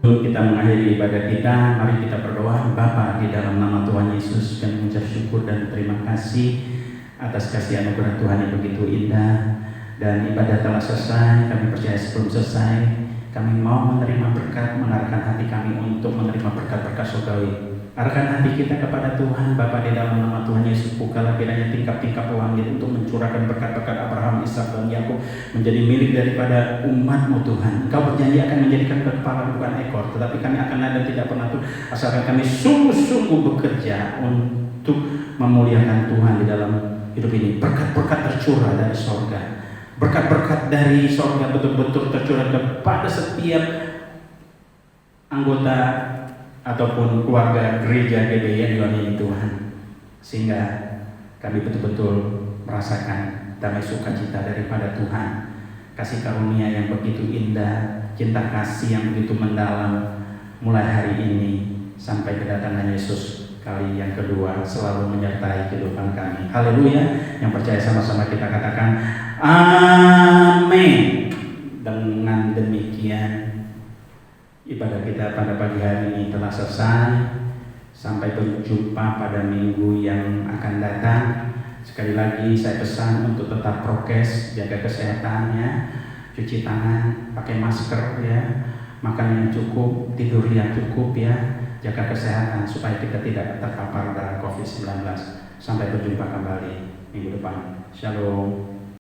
Kita mengakhiri ibadah kita, mari kita berdoa. Bapa, di dalam nama Tuhan Yesus kami mengucap syukur dan terima kasih atas kasih anugerah Tuhan yang begitu indah. Dan ibadah telah selesai, kami percaya sebelum selesai kami mau menerima berkat, mengarahkan hati kami untuk menerima berkat-berkat surgawi. Arahkan hati kita kepada Tuhan Bapa di dalam nama Tuhan Yesus. Bukalah kiranya tingkap-tingkap langit untuk mencurahkan berkat-berkat Abraham, Ishak dan Yakub menjadi milik daripada umat-Mu Tuhan. Engkau berjanji akan menjadikan kepala bukan ekor, tetapi kami akan ada tidak pernah tuh, asalkan kami sungguh-sungguh bekerja untuk memuliakan Tuhan di dalam hidup ini. Berkat-berkat tercurah dari sorga, berkat-berkat dari sorga betul-betul tercurah kepada setiap anggota ataupun keluarga gereja GBI yang ini Tuhan, sehingga kami betul-betul merasakan damai sukacita daripada Tuhan, kasih karunia yang begitu indah, cinta kasih yang begitu mendalam, mulai hari ini sampai kedatangan Yesus kali yang kedua selalu menyertai kehidupan kami. Haleluya. Yang percaya sama-sama kita katakan amin. Dengan demikian ibadah kita pada pagi hari ini telah selesai. Sampai berjumpa pada minggu yang akan datang. Sekali lagi saya pesan untuk tetap prokes, jaga kesehatannya, cuci tangan, pakai masker ya, makan yang cukup, tidur yang cukup ya, jaga kesehatan supaya kita tidak terpapar dari COVID-19. Sampai berjumpa kembali minggu depan. Shalom.